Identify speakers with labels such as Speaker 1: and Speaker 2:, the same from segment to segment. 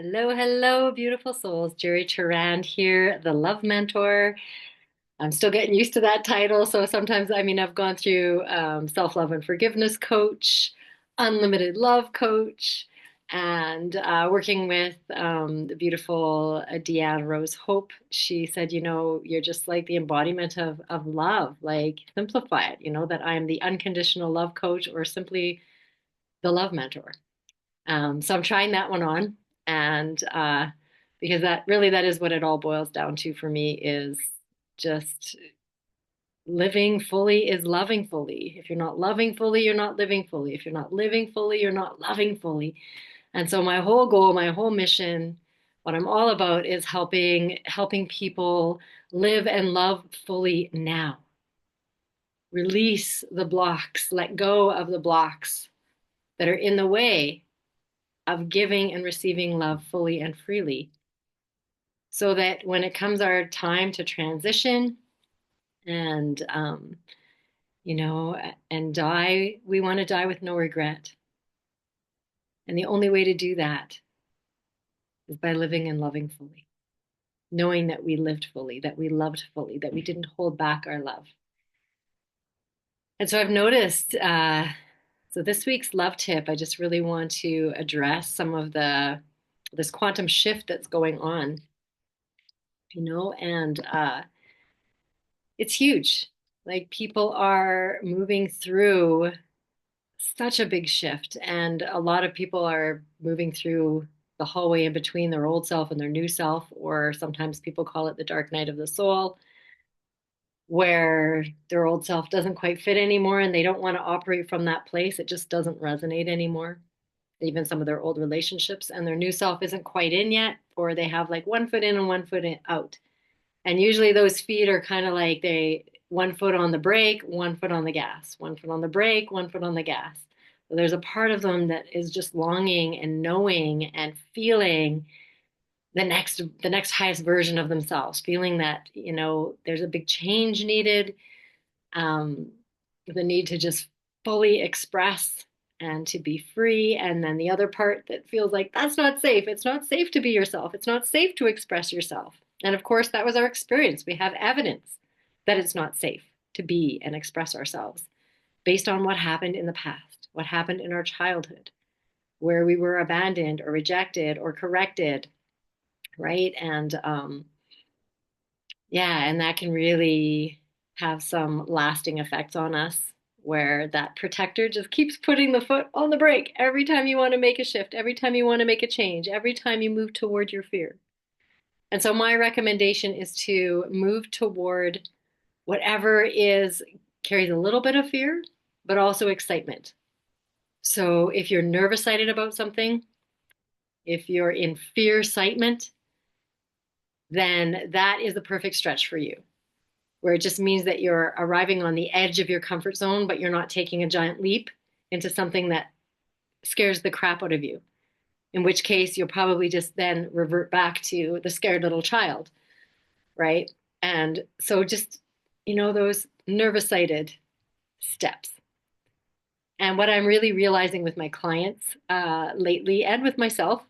Speaker 1: Hello, hello, beautiful souls. Jerry Turand here, the love mentor. I'm still getting used to that title. So sometimes, I've gone through self-love and forgiveness coach, unlimited love coach, and working with the beautiful Deanne Rose Hope. She said, you're just like the embodiment of love, like simplify it, that I'm the unconditional love coach or simply the love mentor. So I'm trying that one on, and because that is what it all boils down to for me is just living fully is loving fully. If you're not loving fully, you're not living fully. If you're not living fully, you're not loving fully. And so my whole goal, my whole mission, what I'm all about is helping people live and love fully now. Release the blocks, let go of the blocks that are in the way of giving and receiving love fully and freely so that when it comes our time to transition and you know and die, we want to die with no regret, and the only way to do that is by living and loving fully, knowing that we lived fully, that we loved fully, that we didn't hold back our love. And so I've noticed so this week's love tip, I just really want to address some of the this quantum shift that's going on, and it's huge. Like people are moving through such a big shift, and a lot of people are moving through the hallway in between their old self and their new self, or sometimes people call it the dark night of the soul, where their old self doesn't quite fit anymore and they don't want to operate from that place. It just doesn't resonate anymore. Even some of their old relationships, and their new self isn't quite in yet, or they have like one foot in and one foot out. And usually those feet are kind of like they one foot on the brake, one foot on the gas, one foot on the brake, one foot on the gas. So there's a part of them that is just longing and knowing and feeling the next highest version of themselves, feeling that, there's a big change needed, um, the need to just fully express and to be free. And then the other part that feels like that's not safe. It's not safe to be yourself. It's not safe to express yourself. And of course, that was our experience. We have evidence that it's not safe to be and express ourselves based on what happened in the past, what happened in our childhood, where we were abandoned or rejected or corrected, right? And yeah, and that can really have some lasting effects on us where that protector just keeps putting the foot on the brake every time you want to make a shift, every time you want to make a change, every time you move toward your fear. And so my recommendation is to move toward whatever is carries a little bit of fear, but also excitement. So if you're nervous sighted about something, if you're in fear excitement, then that is the perfect stretch for you, where it just means that you're arriving on the edge of your comfort zone, but you're not taking a giant leap into something that scares the crap out of you, in which case you'll probably just then revert back to the scared little child, right? And so just, those nervous sighted steps. And what I'm really realizing with my clients lately and with myself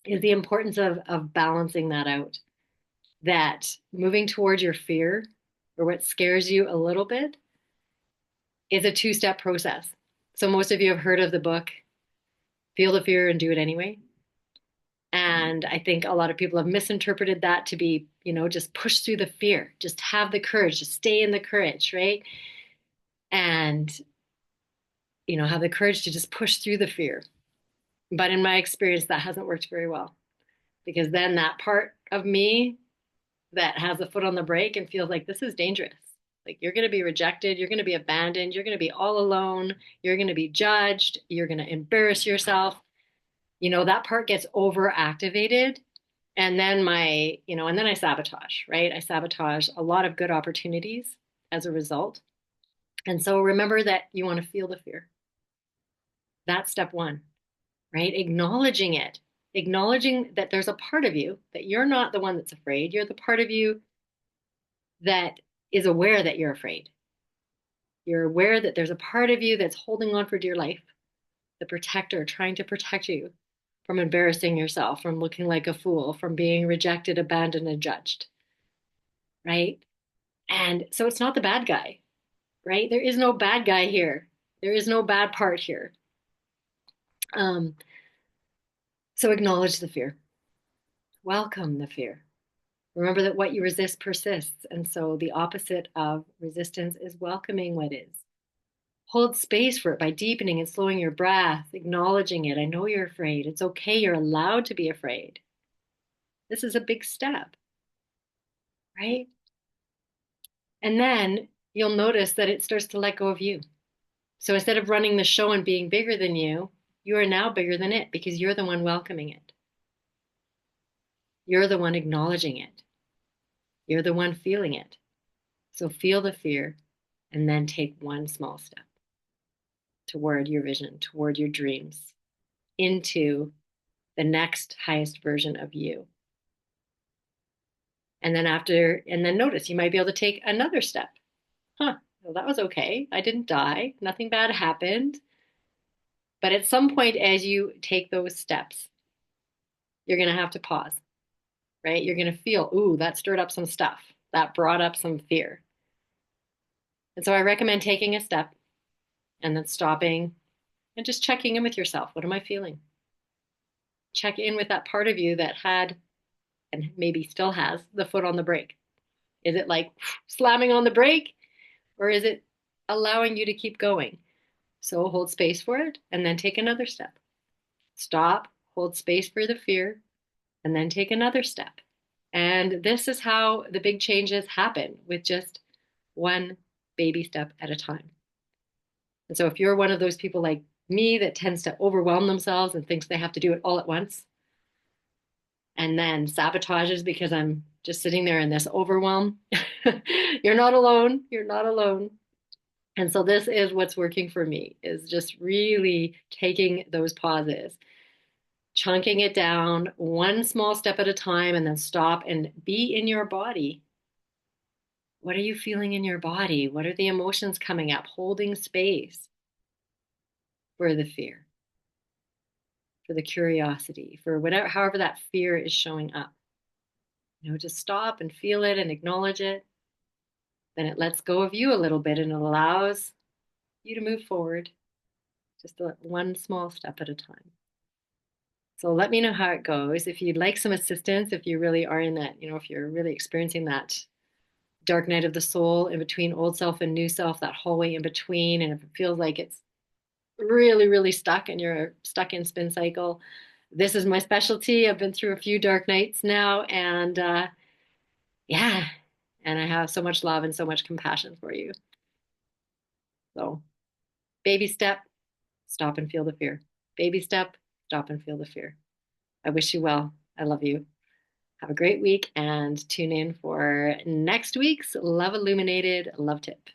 Speaker 1: is the importance of balancing that out. That moving towards your fear or what scares you a little bit is a two-step process. So most of you have heard of the book, Feel the Fear and Do It Anyway. And I think a lot of people have misinterpreted that to be, just push through the fear, just have the courage, just stay in the courage, right? And, have the courage to just push through the fear. But in my experience, that hasn't worked very well because then that part of me that has a foot on the brake and feels like this is dangerous. Like you're going to be rejected, you're going to be abandoned, you're going to be all alone, you're going to be judged, you're going to embarrass yourself. That part gets overactivated. And then and then I sabotage, right? I sabotage a lot of good opportunities as a result. And so remember that you want to feel the fear. That's step one, right? Acknowledging it, acknowledging that there's a part of you that you're not the one that's afraid. You're the part of you that is aware that you're afraid. You're aware that there's a part of you that's holding on for dear life, the protector trying to protect you from embarrassing yourself, from looking like a fool, from being rejected, abandoned, and judged, right? And so it's not the bad guy, right? There is no bad guy here. There is no bad part here. Um, so acknowledge the fear. Welcome the fear. Remember that what you resist persists. And so the opposite of resistance is welcoming what is. Hold space for it by deepening and slowing your breath, acknowledging it. I know you're afraid. It's okay. You're allowed to be afraid. This is a big step, right? And then you'll notice that it starts to let go of you. So instead of running the show and being bigger than you are now bigger than it because you're the one welcoming it. You're the one acknowledging it. You're the one feeling it. So feel the fear and then take one small step toward your vision, toward your dreams, into the next highest version of you. And then notice you might be able to take another step. Well, that was okay. I didn't die. Nothing bad happened. But at some point, as you take those steps, you're going to have to pause, right? You're going to feel, ooh, that stirred up some stuff. That brought up some fear. And so I recommend taking a step and then stopping and just checking in with yourself. What am I feeling? Check in with that part of you that had, and maybe still has, the foot on the brake. Is it like slamming on the brake, or is it allowing you to keep going? So hold space for it and then take another step. Stop, hold space for the fear, and then take another step. And this is how the big changes happen, with just one baby step at a time. And so if you're one of those people like me that tends to overwhelm themselves and thinks they have to do it all at once, and then sabotages because I'm just sitting there in this overwhelm, you're not alone. You're not alone. And so this is what's working for me, is just really taking those pauses, chunking it down one small step at a time, and then stop and be in your body. What are you feeling in your body? What are the emotions coming up? Holding space for the fear, for the curiosity, for whatever, however that fear is showing up. Just stop and feel it and acknowledge it. Then it lets go of you a little bit and it allows you to move forward, just one small step at a time. So let me know how it goes. If you'd like some assistance, if you really are in that, if you're really experiencing that dark night of the soul in between old self and new self, that hallway in between, and if it feels like it's really, really stuck and you're stuck in spin cycle, this is my specialty. I've been through a few dark nights now, and yeah, and I have so much love and so much compassion for you. So baby step, stop and feel the fear. Baby step, stop and feel the fear. I wish you well. I love you. Have a great week and tune in for next week's Love Illuminated Love Tip.